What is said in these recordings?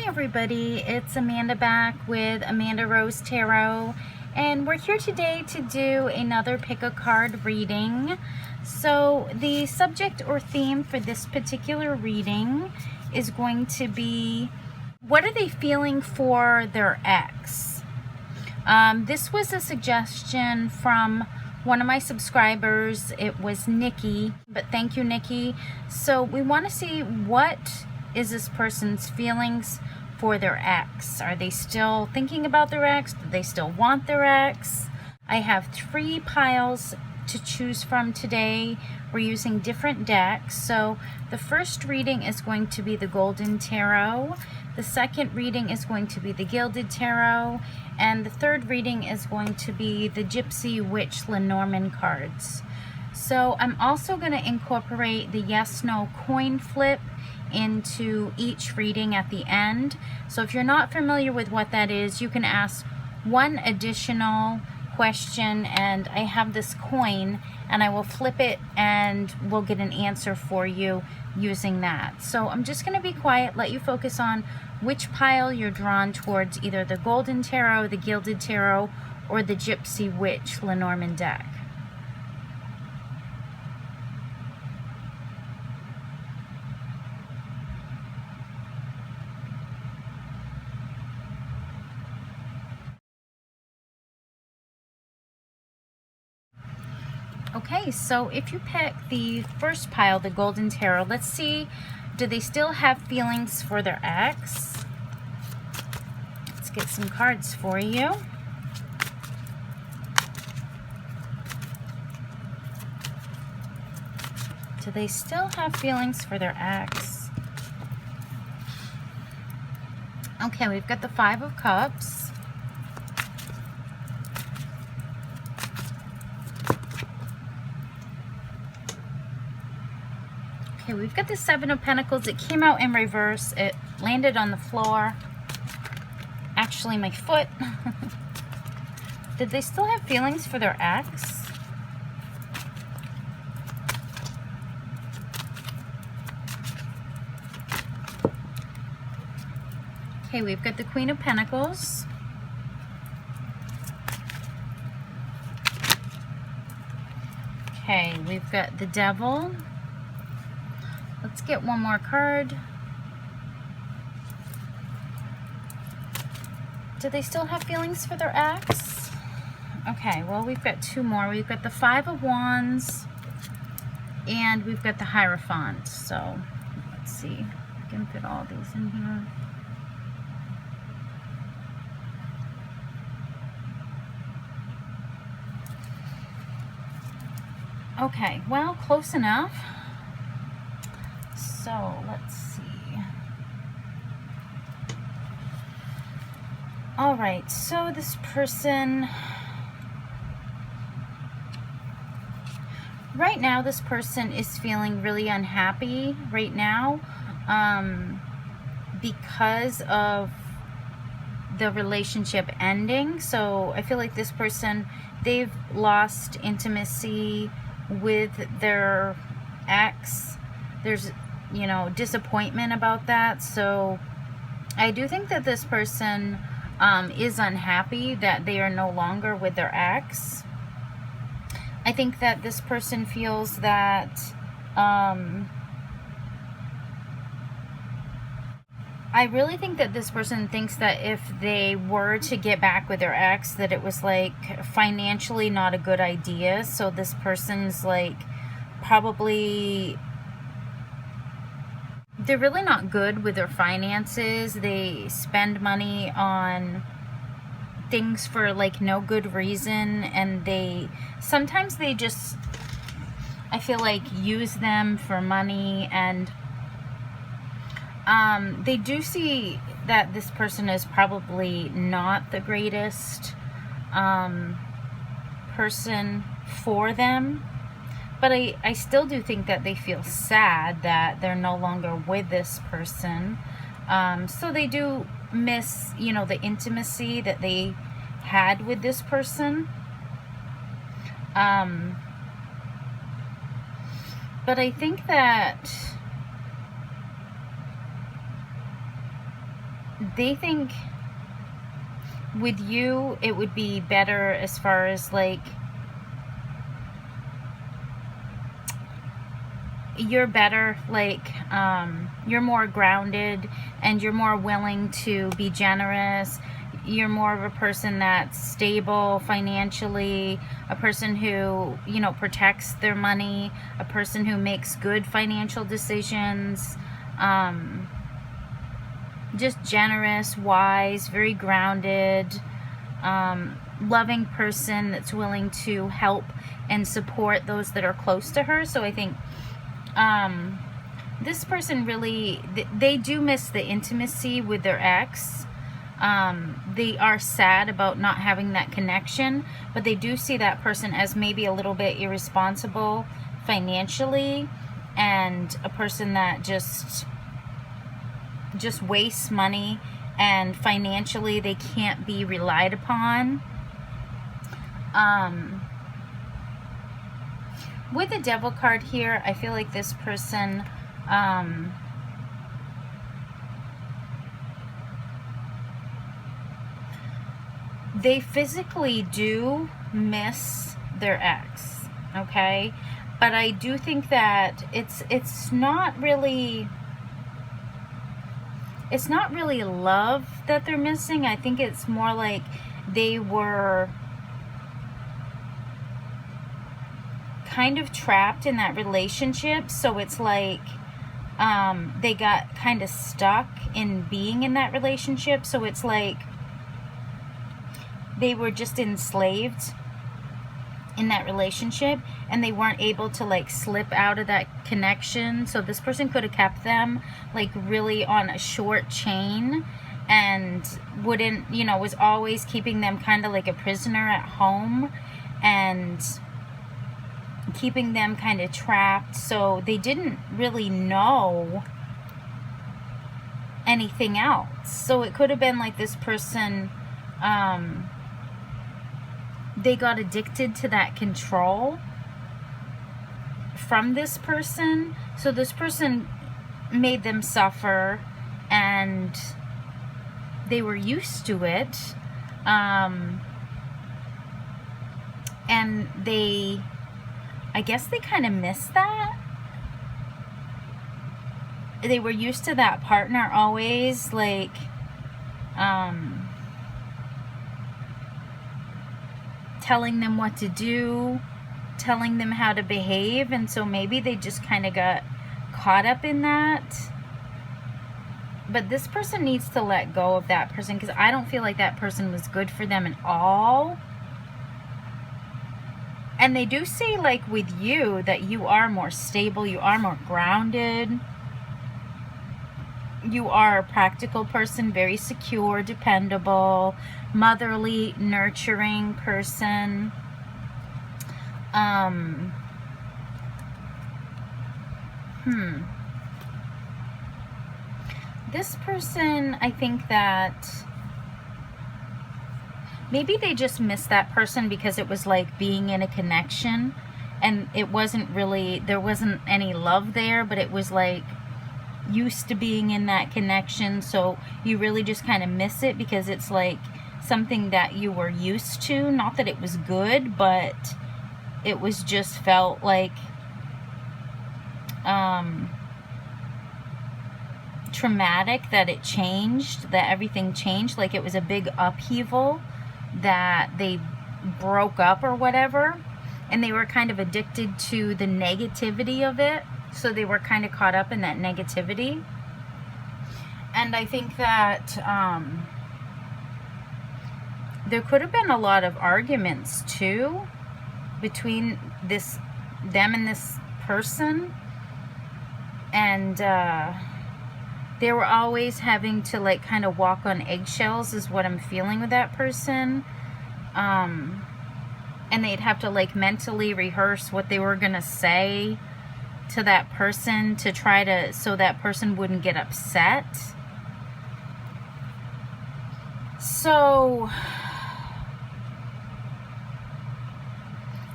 Hi everybody, it's Amanda back with Amandarosetarot, and we're here today to do another pick a card reading. So the subject or theme for this particular reading is going to be, what are they feeling for their ex? This was a suggestion from one of my subscribers. It was Nicky, but thank you, Nicky. So we want to see, what is this person's feelings for their ex? Are they still thinking about their ex? Do they still want their ex? I have 3 piles to choose from today. We're using different decks. So the first reading is going to be the Golden Tarot. The second reading is going to be the Gilded Tarot. And the third reading is going to be the Gypsy, Witch, Lenormand cards. So I'm also going to incorporate the yes/no coin flip into each reading at the end. So if you're not familiar with what that is, you can ask one additional question, and I have this coin and I will flip it and we'll get an answer for you using that. So I'm just going to be quiet, let you focus on which pile you're drawn towards, either the Golden Tarot, the Gilded Tarot, or the Gypsy, Witch, Lenormand deck. Okay, so if you pick the first pile, the Golden Tarot, let's see, do they still have feelings for their ex? Let's get some cards for you. Do they still have feelings for their ex? Okay, we've got the 5 of Cups. Okay, we've got the 7 of Pentacles. It came out in reverse. It landed on the floor. Actually, my foot. Did they still have feelings for their ex? Okay, we've got the Queen of Pentacles. Okay, we've got the Devil. Let's get one more card. Do they still have feelings for their ex? Okay, well, we've got 2 more. We've got the 5 of Wands, and we've got the Hierophant. So, let's see. I can fit all these in here. Okay, well, close enough. So, let's see. All right, so this person, right now, this person is feeling really unhappy right now because of the relationship ending. So I feel like this person, they've lost intimacy with their ex. There's, you know, disappointment about that. So I do think that this person is unhappy that they are no longer with their ex. I think that this person feels that I really think that this person thinks that if they were to get back with their ex, that it was like financially not a good idea. So this person's like probably, they're really not good with their finances. They spend money on things for like no good reason, and sometimes they just, I feel like, use them for money. And they do see that this person is probably not the greatest person for them. But I still do think that they feel sad that they're no longer with this person. So they do miss, you know, the intimacy that they had with this person. But I think that they think with you it would be better as far as like you're better, like you're more grounded and you're more willing to be generous. You're more of a person that's stable financially, a person who, you know, protects their money, a person who makes good financial decisions, just generous, wise, very grounded, loving person that's willing to help and support those that are close to her. So I think this person really, they do miss the intimacy with their ex. They are sad about not having that connection, but they do see that person as maybe a little bit irresponsible financially, and a person that just wastes money, and financially they can't be relied upon. With the Devil card here, I feel like this person they physically do miss their ex, okay? But I do think that it's not really love that they're missing. I think it's more like they were kind of trapped in that relationship, so it's like they got kind of stuck in being in that relationship, so it's like they were just enslaved in that relationship and they weren't able to like slip out of that connection. So this person could have kept them like really on a short chain and wouldn't, you know, was always keeping them kind of like a prisoner at home and keeping them kind of trapped, so they didn't really know anything else. So it could have been like this person, they got addicted to that control from this person, so this person made them suffer and they were used to it, and they, I guess they kind of missed that. They were used to that partner always like telling them what to do, telling them how to behave, and so maybe they just kind of got caught up in that. But this person needs to let go of that person, because I don't feel like that person was good for them at all. And they do say, like, with you, that you are more stable, you are more grounded, you are a practical person, very secure, dependable, motherly, nurturing person. This person, I think that maybe they just missed that person because it was like being in a connection and it wasn't really, there wasn't any love there, but it was like used to being in that connection, so you really just kind of miss it because it's like something that you were used to. Not that it was good, but it was just felt like traumatic that it changed, that everything changed, like it was a big upheaval, that they broke up or whatever, and they were kind of addicted to the negativity of it, so they were kind of caught up in that negativity. And I think that there could have been a lot of arguments too between them and this person, and they were always having to like kind of walk on eggshells is what I'm feeling with that person. And they'd have to like mentally rehearse what they were gonna say to that person to try to, so that person wouldn't get upset. So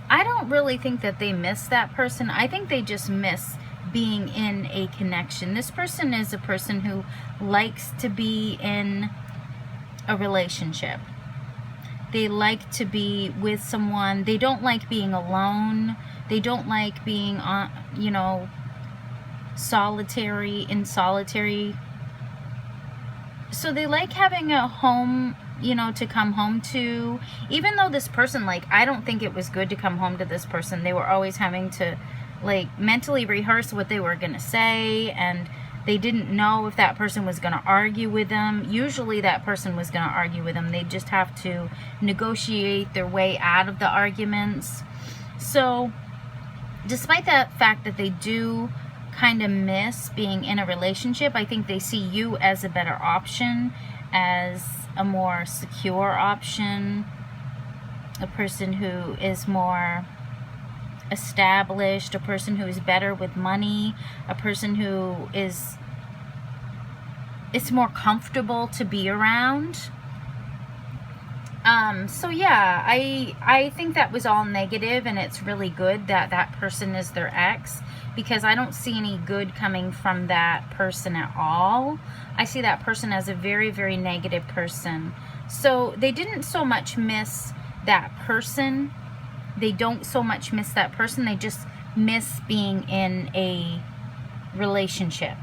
I don't really think that they miss that person. I think they just miss being in a connection. This person is a person who likes to be in a relationship. They like to be with someone. They don't like being alone. They don't like being on, you know, solitary. So they like having a home, you know, to come home to. Even though this person, like, I don't think it was good to come home to this person. They were always having to, like, mentally rehearse what they were going to say, and they didn't know if that person was going to argue with them. Usually that person was going to argue with them. They just have to negotiate their way out of the arguments. So despite the fact that they do kind of miss being in a relationship, I think they see you as a better option, as a more secure option, a person who is more established, a person who is better with money, a person who is, it's more comfortable to be around. So yeah, I think that was all negative, and it's really good that that person is their ex, because I don't see any good coming from that person at all. I see that person as a very, very negative person. So they didn't so much miss that person. They don't so much miss that person. They just miss being in a relationship,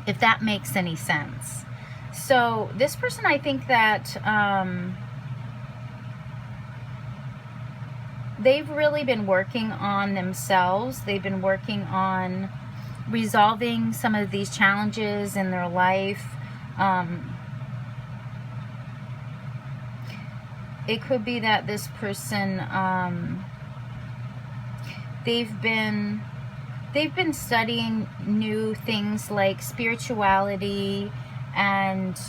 if that makes any sense. So this person, I think that they've really been working on themselves. They've been working on resolving some of these challenges in their life. It could be that this person, they've been studying new things like spirituality, and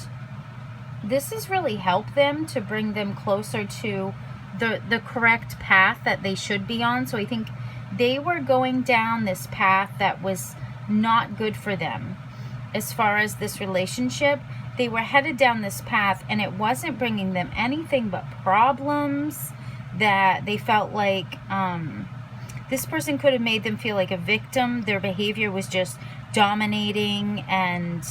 this has really helped them to bring them closer to the correct path that they should be on. So I think they were going down this path that was not good for them as far as this relationship. They were headed down this path, and it wasn't bringing them anything but problems, that they felt like this person could have made them feel like a victim. Their behavior was just dominating and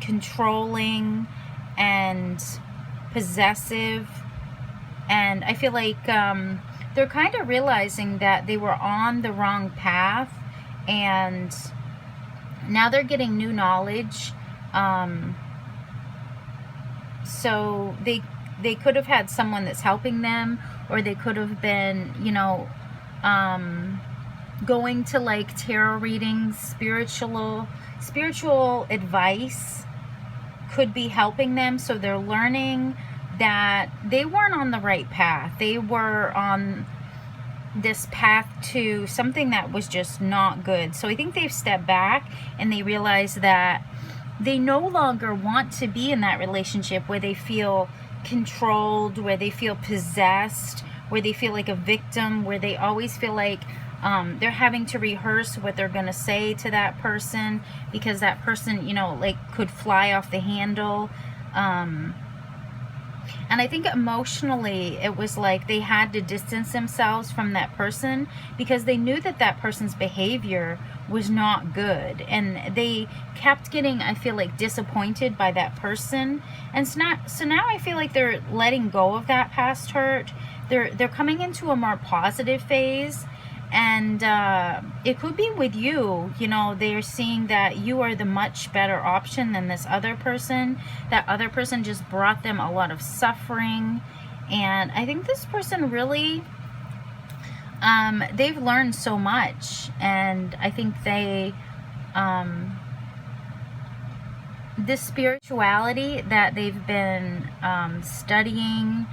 controlling and possessive. And I feel like they're kind of realizing that they were on the wrong path, and now they're getting new knowledge. So they could have had someone that's helping them, or they could have been, you know, going to like tarot readings. Spiritual advice could be helping them. So they're learning that they weren't on the right path. They were on this path to something that was just not good. So I think they've stepped back, and they realize that they no longer want to be in that relationship where they feel controlled, where they feel possessed, where they feel like a victim, where they always feel like they're having to rehearse what they're going to say to that person, because that person, you know, like could fly off the handle. And I think emotionally it was like they had to distance themselves from that person, because they knew that that person's behavior was not good, and they kept getting, I feel like, disappointed by that person. And so now I feel like they're letting go of that past hurt. They're coming into a more positive phase, and it could be with you. You know, they're seeing that you are the much better option than this other person. That other person just brought them a lot of suffering, and I think this person really they've learned so much, and I think they this spirituality that they've been studying,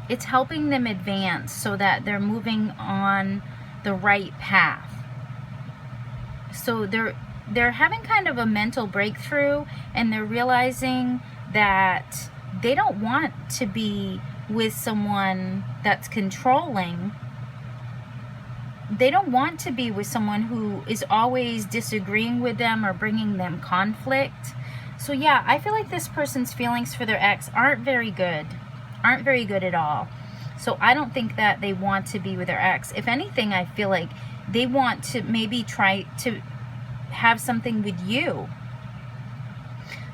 it's helping them advance so that they're moving on the right path. So they're having kind of a mental breakthrough, and they're realizing that they don't want to be with someone that's controlling. They don't want to be with someone who is always disagreeing with them or bringing them conflict. So yeah, I feel like this person's feelings for their ex aren't very good at all. So I don't think that they want to be with their ex. If anything, I feel like they want to maybe try to have something with you.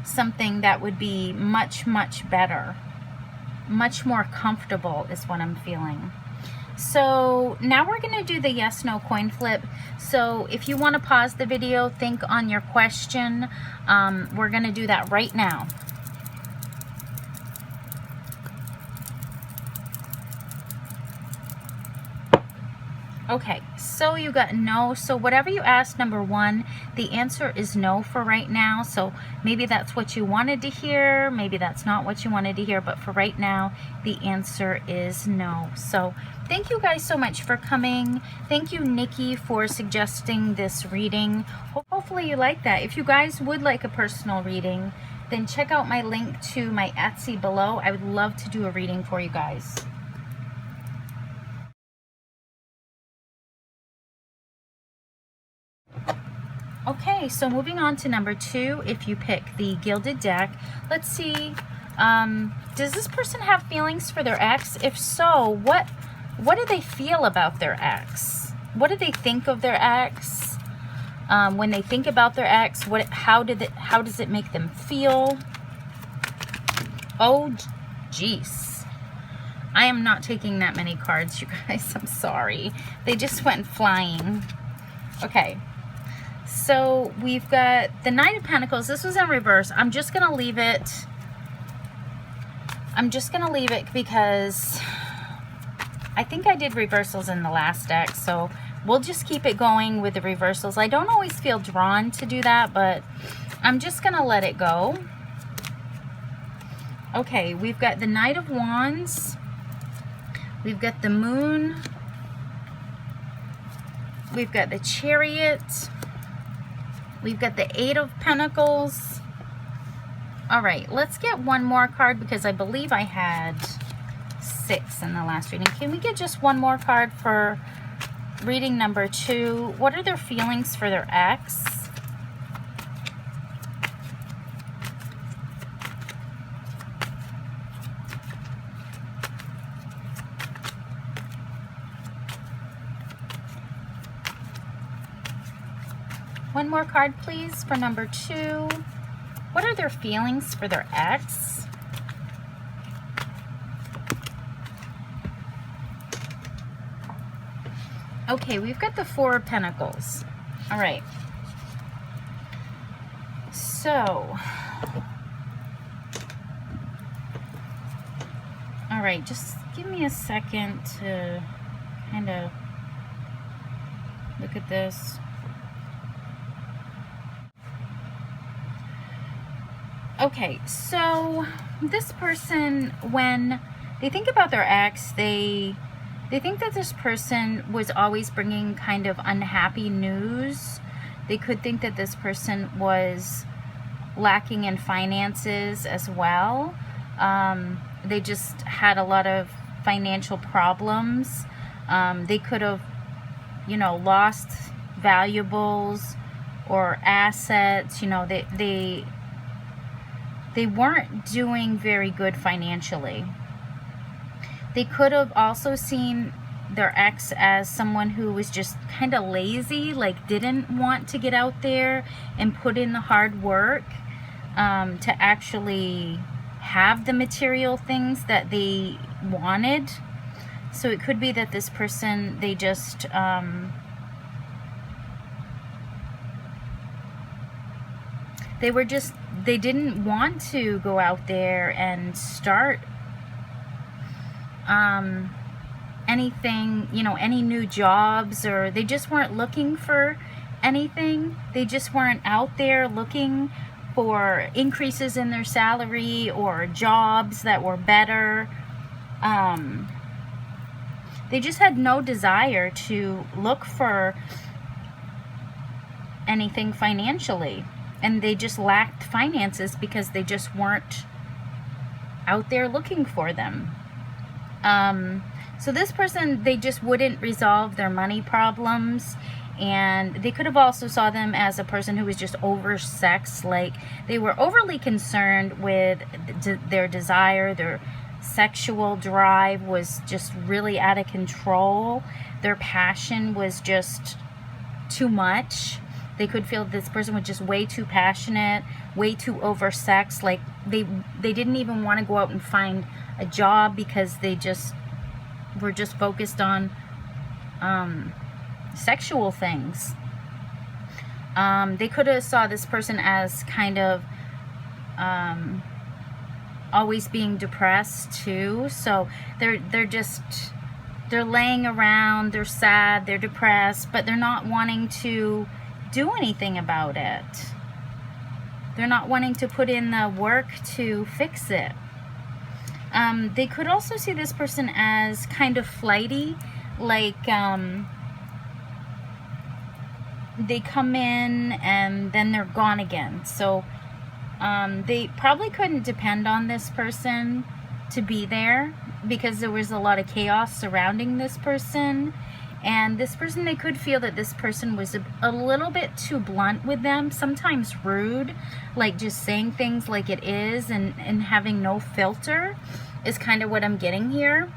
something that would be much, much better, much more comfortable is what I'm feeling. So now we're going to do the yes no coin flip. So if you want to pause the video, think on your question. We're going to do that right now. Okay, so you got no. So whatever you asked, number one, the answer is no for right now. So maybe that's what you wanted to hear. Maybe that's not what you wanted to hear. But for right now, the answer is no. So thank you guys so much for coming. Thank you, Nikki, for suggesting this reading. Hopefully you like that. If you guys would like a personal reading, then check out my link to my Etsy below. I would love to do a reading for you guys. Okay, so moving on to number two, if you pick the Gilded deck, let's see, does this person have feelings for their ex? If so, what do they feel about their ex? What do they think of their ex? When they think about their ex, how does it make them feel? Oh, jeez. I am not taking that many cards, you guys. I'm sorry. They just went flying. Okay. So we've got the Knight of Pentacles. This was in reverse. I'm just going to leave it. I'm just going to leave it because I think I did reversals in the last deck. So we'll just keep it going with the reversals. I don't always feel drawn to do that, but I'm just going to let it go. Okay, we've got the Knight of Wands. We've got the Moon. We've got the Chariot. We've got the Eight of Pentacles. All right, let's get one more card because I believe I had 6 in the last reading. Can we get just one more card for reading number 2? What are their feelings for their ex? One more card, please, for number 2. What are their feelings for their ex? Okay, we've got the Four of Pentacles. All right. So, all right, just give me a second to kind of look at this. Okay, so this person, when they think about their ex, they think that this person was always bringing kind of unhappy news. They could think that this person was lacking in finances as well. They just had a lot of financial problems. They could have, you know, lost valuables or assets. You know, they weren't doing very good financially. They could have also seen their ex as someone who was just kind of lazy, like didn't want to get out there and put in the hard work to actually have the material things that they wanted. So it could be that this person, they just they didn't want to go out there and start anything, you know, any new jobs, or they just weren't looking for anything. They just weren't out there looking for increases in their salary or jobs that were better. They just had no desire to look for anything financially. And they just lacked finances because they just weren't out there looking for them. So this person, they just wouldn't resolve their money problems. And they could have also saw them as a person who was just oversexed. Like they were overly concerned with their desire. Their sexual drive was just really out of control. Their passion was just too much. They could feel this person was just way too passionate, way too oversexed. Like they didn't even want to go out and find a job because they just were just focused on sexual things. They could have saw this person as kind of always being depressed too. So they're laying around, they're sad, they're depressed, but they're not wanting to do anything about it. They're not wanting to put in the work to fix it. They could also see this person as kind of flighty, like they come in and then they're gone again. So they probably couldn't depend on this person to be there because there was a lot of chaos surrounding this person. And this person, they could feel that this person was a little bit too blunt with them, sometimes rude, like just saying things like it is and having no filter is kind of what I'm getting here.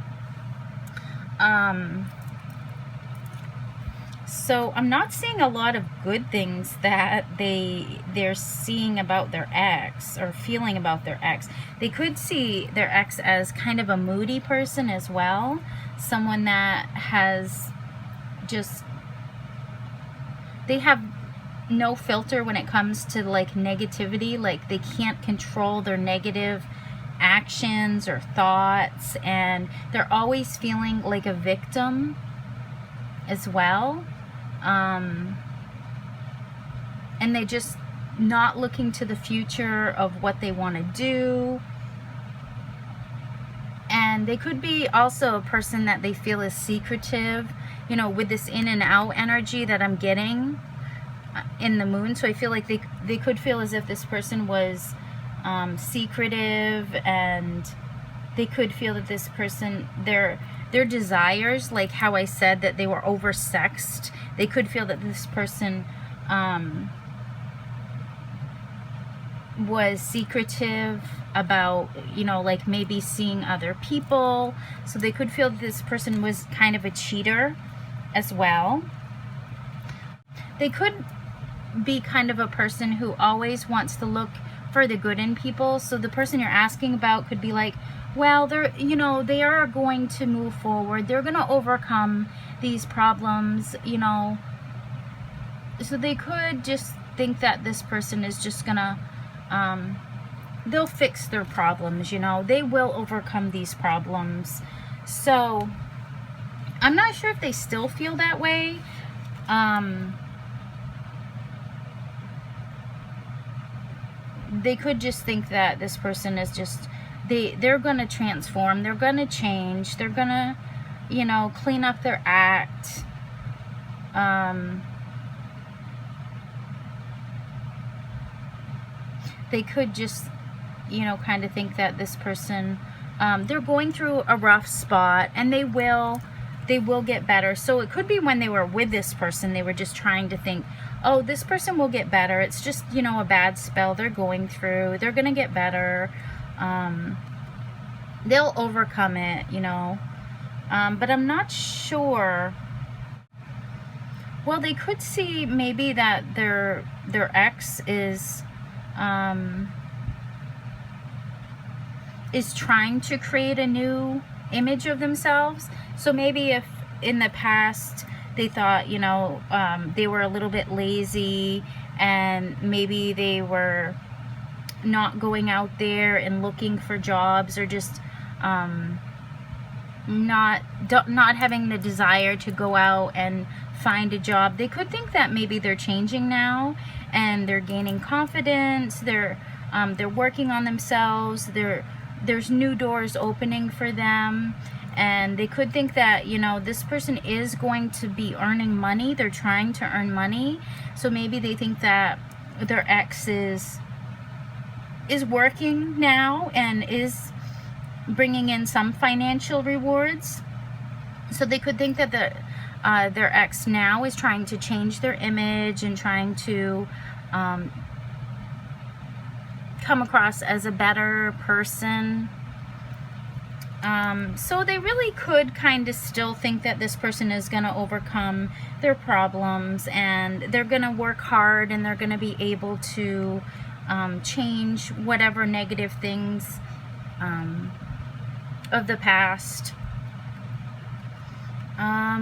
So I'm not seeing a lot of good things that they're seeing about their ex or feeling about their ex. They could see their ex as kind of a moody person as well. Someone that has just, they have no filter when it comes to like negativity. Like they can't control their negative actions or thoughts, and they're always feeling like a victim as well. And they just not looking to the future of what they want to do. And they could be also a person that they feel is secretive, you know, with this in and out energy that I'm getting in the moon. So I feel like they could feel as if this person was secretive, and they could feel that this person, their desires, like how I said that they were oversexed, they could feel that this person was secretive about, you know, like maybe seeing other people. So they could feel that this person was kind of a cheater as well. They could be kind of a person who always wants to look for the good in people. So the person you're asking about could be like, well, they're, you know, they are going to move forward, they're going to overcome these problems, you know. So they could just think that this person is just gonna they'll fix their problems, you know, they will overcome these problems. So I'm not sure if they still feel that way. They could just think that this person is just, they're gonna transform, they're gonna change, they're gonna, you know, clean up their act. They could just, you know, kind of think that this person, they're going through a rough spot, and they will get better. So it could be when they were with this person, they were just trying to think, oh, this person will get better, it's just, you know, a bad spell they're going through, they're gonna get better, they'll overcome it, you know. But I'm not sure. Well, they could see maybe that their ex is trying to create a new image of themselves. So maybe if in the past they thought, you know, they were a little bit lazy, and maybe they were not going out there and looking for jobs, or just not having the desire to go out and find a job. They could think that maybe they're changing now, and they're gaining confidence, they're working on themselves, there's new doors opening for them. And they could think that, you know, this person is going to be earning money, they're trying to earn money. So maybe they think that their ex is working now and is bringing in some financial rewards. So they could think that their ex now is trying to change their image and trying to come across as a better person. So they really could kind of still think that this person is going to overcome their problems, and they're going to work hard, and they're going to be able to change whatever negative things of the past.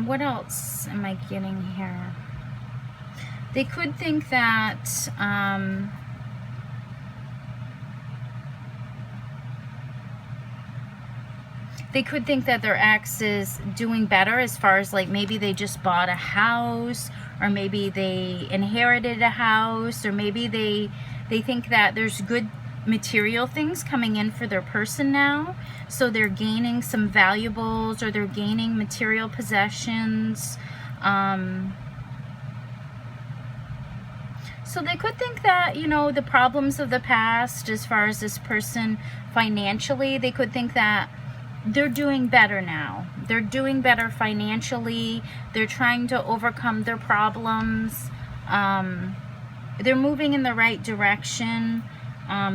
What else am I getting here? They could think that their ex is doing better, as far as like maybe they just bought a house, or maybe they inherited a house, or maybe they think that there's good material things coming in for their person now, so they're gaining some valuables, or they're gaining material possessions. So they could think that, you know, the problems of the past, as far as this person financially, they could think that they're doing better now. They're doing better financially. They're trying to overcome their problems. They're moving in the right direction.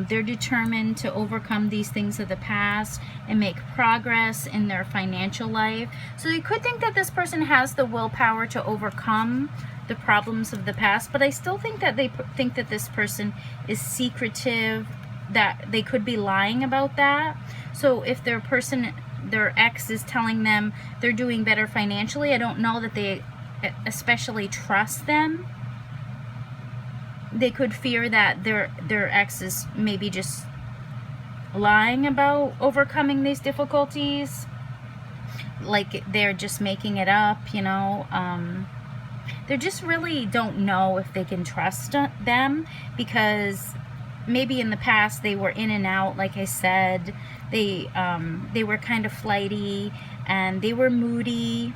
They're determined to overcome these things of the past and make progress in their financial life. So you could think that this person has the willpower to overcome the problems of the past, but I still think that they think that this person is secretive, that they could be lying about that. So if their ex is telling them they're doing better financially, I don't know that they especially trust them. They could fear that their ex is maybe just lying about overcoming these difficulties, like they're just making it up, you know. They just really don't know if they can trust them, because maybe in the past they were in and out, like I said. They were kind of flighty, and they were moody.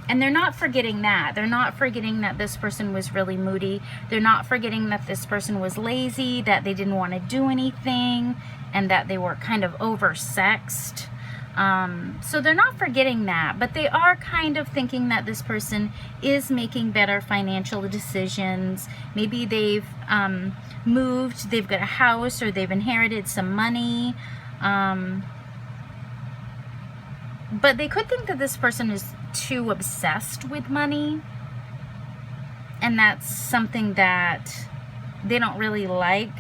And they're not forgetting that. They're not forgetting that this person was really moody. They're not forgetting that this person was lazy, that they didn't want to do anything, and that they were kind of oversexed. So they're not forgetting that, but they are kind of thinking that this person is making better financial decisions. Maybe they've moved, they've got a house, or they've inherited some money. But they could think that this person is too obsessed with money, and that's something that they don't really like.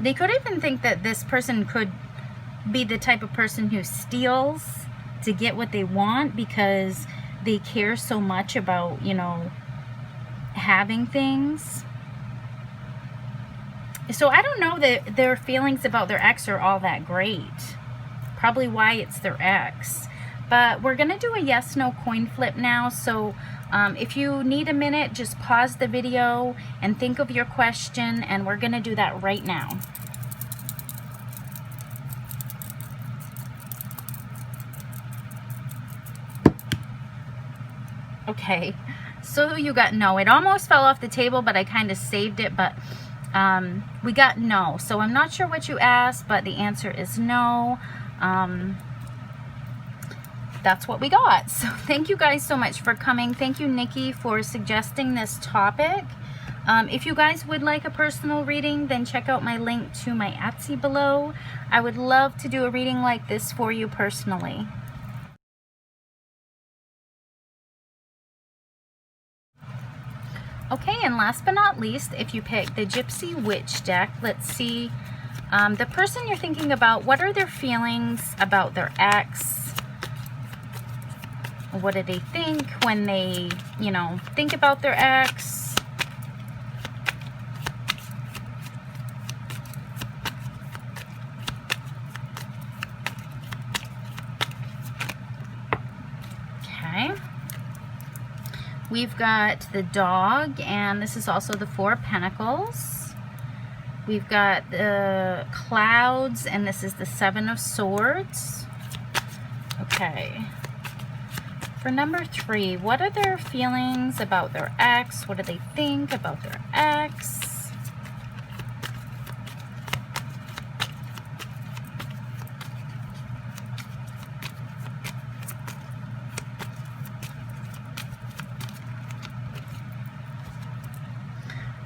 They could even think that this person could be the type of person who steals to get what they want, because they care so much about, you know, having things. So I don't know that their feelings about their ex are all that great. Probably why it's their ex. But we're going to do a yes/no coin flip now. So if you need a minute, just pause the video and think of your question, and we're going to do that right now. Okay, so you got no. It almost fell off the table, but I kind of saved it, but we got no. So I'm not sure what you asked, but the answer is no. That's what we got. So thank you guys so much for coming. Thank you, Nikki, for suggesting this topic. If you guys would like a personal reading, then check out my link to my Etsy below. I would love to do a reading like this for you personally. Okay, and last but not least, if you pick the Gypsy Witch deck, let's see the person you're thinking about. What are their feelings about their ex? What do they think when they, you know, think about their ex? Okay. We've got the dog, and this is also the Four of Pentacles. We've got the clouds, and this is the Seven of Swords. Okay. For number 3, what are their feelings about their ex? What do they think about their ex?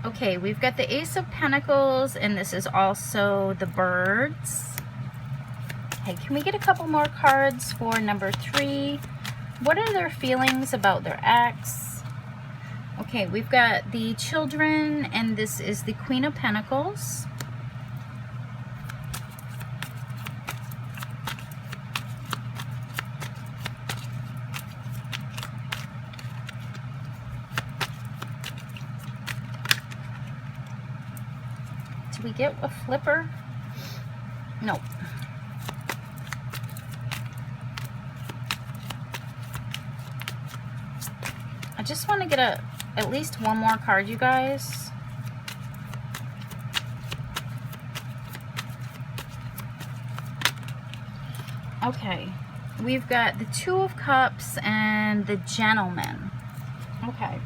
Okay, we've got the Ace of Pentacles, and this is also the birds. Okay, can we get a couple more cards for number 3? What are their feelings about their ex? Okay, we've got the children, and this is the Queen of Pentacles. Did we get a flipper? No. I just want to get at least one more card, you guys. Okay, we've got the Two of Cups and the Gentleman. Okay.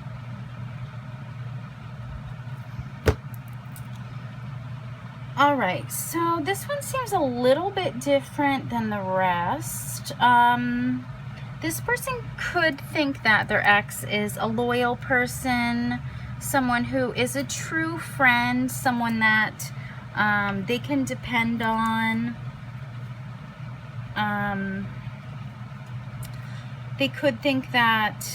All right, so this one seems a little bit different than the rest. This person could think that their ex is a loyal person, someone who is a true friend, someone that they can depend on. They could think that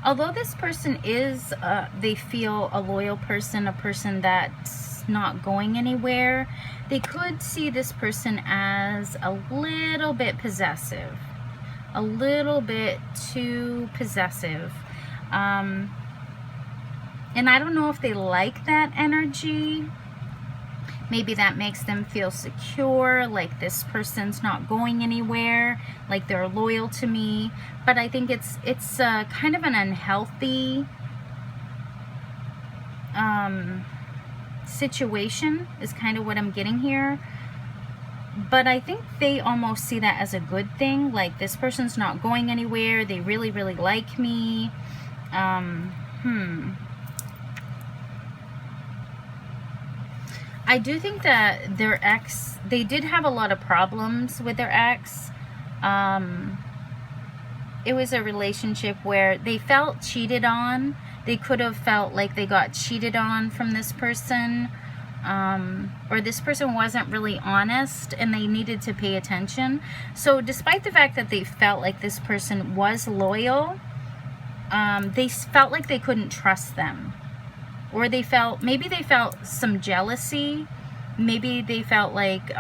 although this person is, they feel a loyal person, a person that's not going anywhere, they could see this person as a little bit possessive, a little bit too possessive. And I don't know if they like that energy. Maybe that makes them feel secure, like this person's not going anywhere, like they're loyal to me. But I think it's kind of an unhealthy situation is kind of what I'm getting here. But I think they almost see that as a good thing, like this person's not going anywhere, they really, really like me. I do think that their ex, they did have a lot of problems with their ex. It was a relationship where they felt cheated on. They could have felt like they got cheated on from this person, or this person wasn't really honest and they needed to pay attention. So despite the fact that they felt like this person was loyal, they felt like they couldn't trust them. Or they felt, maybe they felt some jealousy. Maybe they felt like,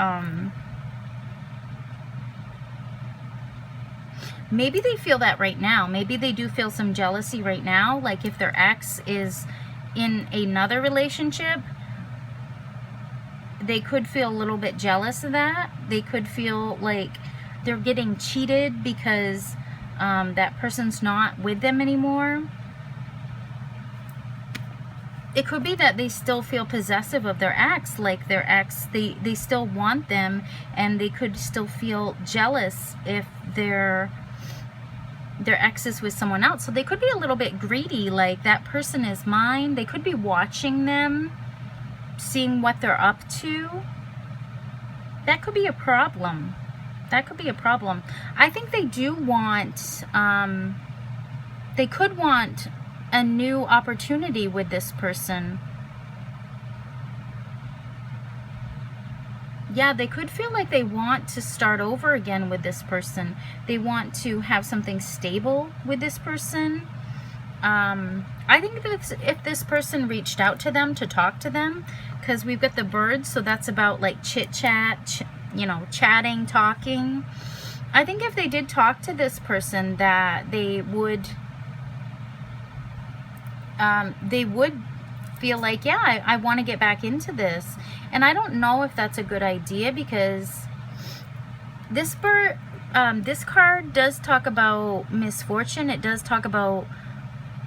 maybe they feel that right now. Maybe they do feel some jealousy right now. Like if their ex is in another relationship, they could feel a little bit jealous of that. They could feel like they're getting cheated because that person's not with them anymore. It could be that they still feel possessive of their ex, like their ex, they still want them, and they could still feel jealous if their ex is with someone else. So they could be a little bit greedy, like that person is mine. They could be watching them, seeing what they're up to. That could be a problem. That could be a problem. I think they do want, they could want a new opportunity with this person. Yeah, they could feel like they want to start over again with this person. They want to have something stable with this person. I think that if this person reached out to them to talk to them, because we've got the birds, so that's about like chit chat, you know, chatting, talking. I think if they did talk to this person, that they would feel like, yeah, I want to get back into this. And I don't know if that's a good idea, because this card does talk about misfortune. It does talk about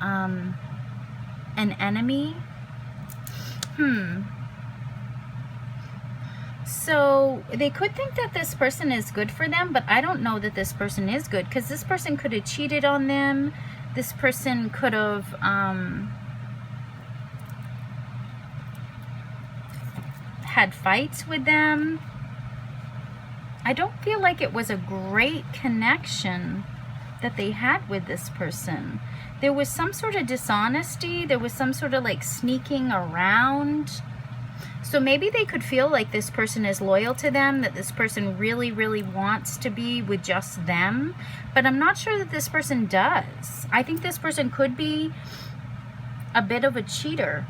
an enemy. So they could think that this person is good for them, but I don't know that this person is good, because this person could have cheated on them. This person could have had fights with them. I don't feel like it was a great connection. that they had with this person. There was some sort of dishonesty. There was some sort of like sneaking around. So maybe they could feel like this person is loyal to them, that this person really, really wants to be with just them. But I'm not sure that this person does. I think this person could be a bit of a cheater.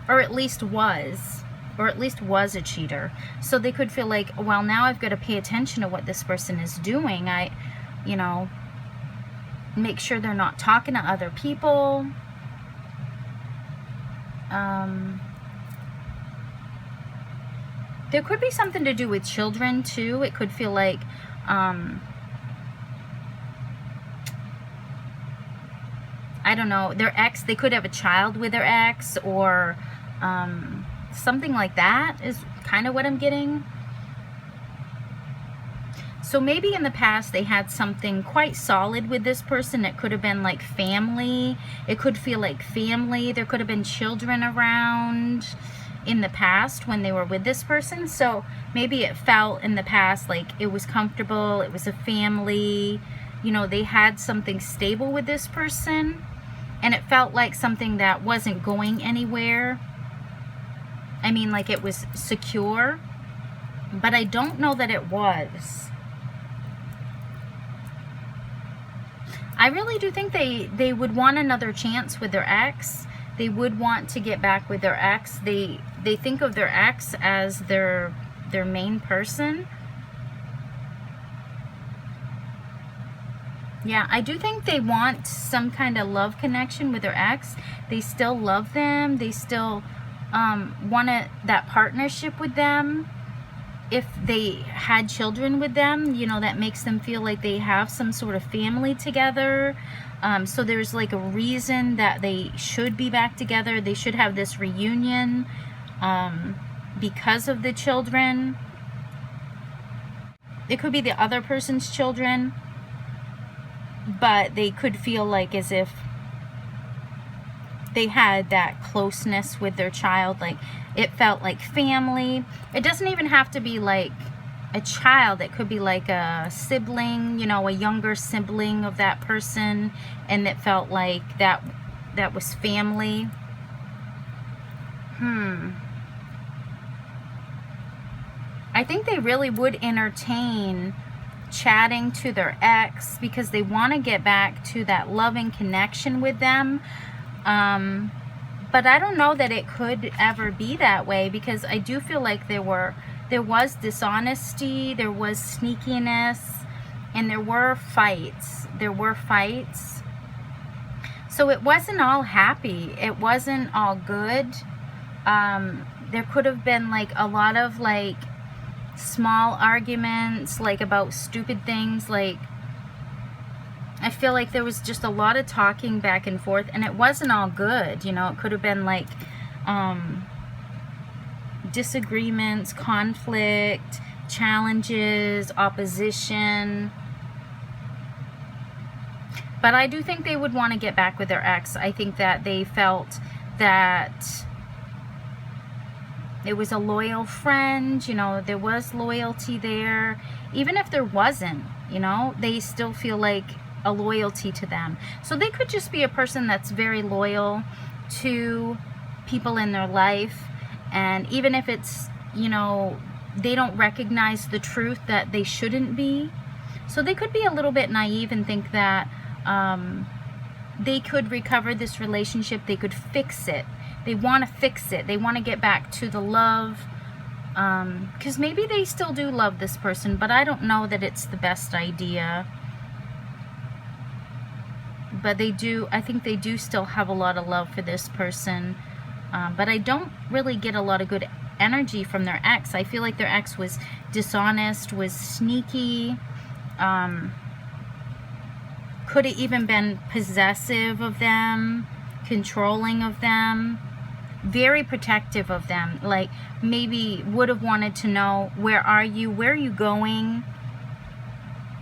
Or at least was a cheater. So they could feel like, well, now I've got to pay attention to what this person is doing. You know, make sure they're not talking to other people. There could be something to do with children too. It could feel like I don't know, their ex, they could have a child with their ex, or something like that is kind of what I'm getting. So maybe in the past they had something quite solid with this person. It could have been like family. It could feel like family. There could have been children around in the past when they were with this person. So maybe it felt in the past like it was comfortable. It was a family. You know, they had something stable with this person. And it felt like something that wasn't going anywhere. I mean, like it was secure. But I don't know that it was. I really do think they would want another chance with their ex. They would want to get back with their ex. They think of their ex as their main person. Yeah, I do think they want some kind of love connection with their ex. They still love them. They still want that partnership with them. If they had children with them, you know, that makes them feel like they have some sort of family together. So there's like a reason that they should be back together. They should have this reunion because of the children. It could be the other person's children, but they could feel like as if they had that closeness with their child. Like it felt like family. It doesn't even have to be like a child. It could be like a sibling, you know, a younger sibling of that person, and it felt like that was family. I think they really would entertain chatting to their ex because they want to get back to that loving connection with them. But I don't know that it could ever be that way, because I do feel like there was dishonesty, there was sneakiness, and there were fights. So it wasn't all happy. It wasn't all good. There could have been like a lot of like small arguments, like about stupid things. Like I feel like there was just a lot of talking back and forth, and it wasn't all good. You know, it could have been like disagreements, conflict, challenges, opposition. But I do think they would want to get back with their ex. I think that they felt that it was a loyal friend, you know, there was loyalty there. Even if there wasn't, you know, they still feel like a loyalty to them. So they could just be a person that's very loyal to people in their life. And even if it's, you know, they don't recognize the truth that they shouldn't be. So they could be a little bit naive and think that they could recover this relationship. They could fix it. They want to fix it. They want to get back to the love. Because maybe they still do love this person, but I don't know that it's the best idea. But they do, I think they do still have a lot of love for this person. But I don't really get a lot of good energy from their ex. I feel like their ex was dishonest, was sneaky, could have even been possessive of them, controlling of them, very protective of them. Like maybe would have wanted to know, where are you going?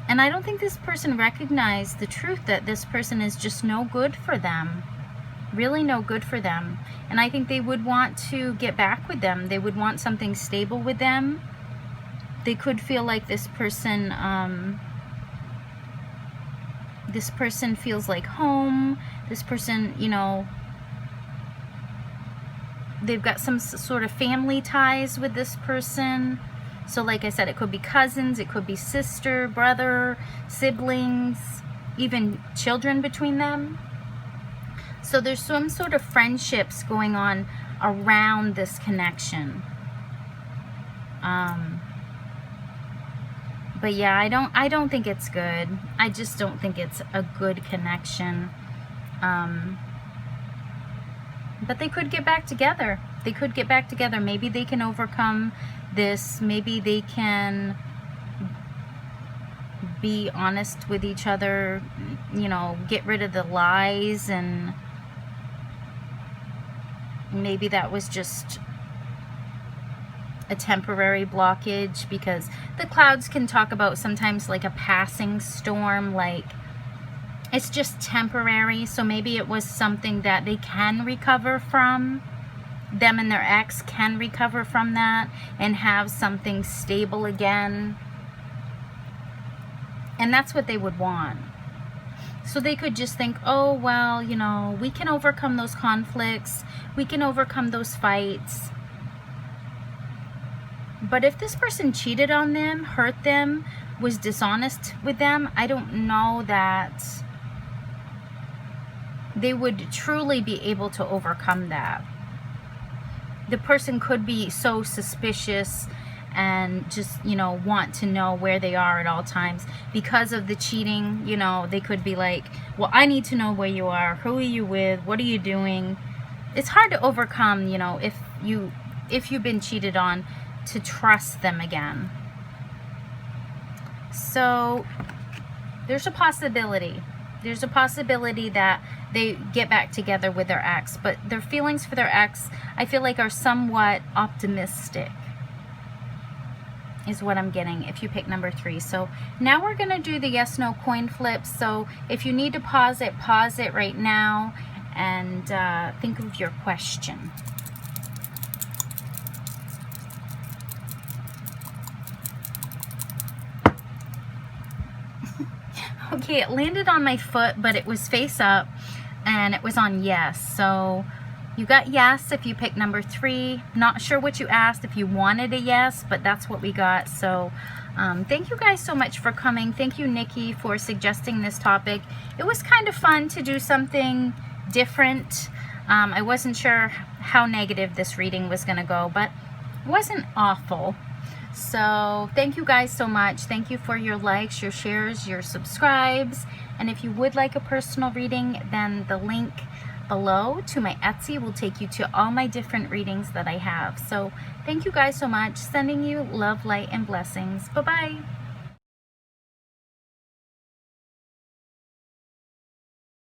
And I don't think this person recognized the truth that this person is just no good for them. Really no good for them. And I think they would want to get back with them. They would want something stable with them. They could feel like this person feels like home. This person, you know, they've got some sort of family ties with this person. So like I said, it could be cousins, it could be sister, brother, siblings, even children between them. So there's some sort of friendships going on around this connection. But yeah, I don't think it's good. I just don't think it's a good connection. But they could get back together. They could get back together. Maybe they can overcome this. Maybe they can be honest with each other, you know, get rid of the lies, and maybe that was just a temporary blockage, because the clouds can talk about sometimes like a passing storm, like it's just temporary. So maybe it was something that they can recover from. Them and their ex can recover from that and have something stable again. And that's what they would want. So they could just think, oh, well, you know, we can overcome those conflicts. We can overcome those fights. But if this person cheated on them, hurt them, was dishonest with them, I don't know that they would truly be able to overcome that. The person could be so suspicious and just, you know, want to know where they are at all times because of the cheating. You know, they could be like, well, I need to know where you are. Who are you with? What are you doing? It's hard to overcome, you know, if you've been cheated on, to trust them again. So there's a possibility. There's a possibility that they get back together with their ex, but their feelings for their ex, I feel like, are somewhat optimistic, is what I'm getting if you pick number 3. So now we're going to do the yes no coin flip. So if you need to pause it right now and think of your question. Okay, it landed on my foot, but it was face up and it was on yes. So you got yes if you picked number 3. Not sure what you asked, if you wanted a yes, but that's what we got. So thank you guys so much for coming. Thank you, Nikki, for suggesting this topic. It was kind of fun to do something different. I wasn't sure how negative this reading was going to go, but it wasn't awful. So thank you guys so much. Thank you for your likes, your shares, your subscribes. And if you would like a personal reading, then the link below to my Etsy will take you to all my different readings that I have. So thank you guys so much. Sending you love, light, and blessings. Bye-bye.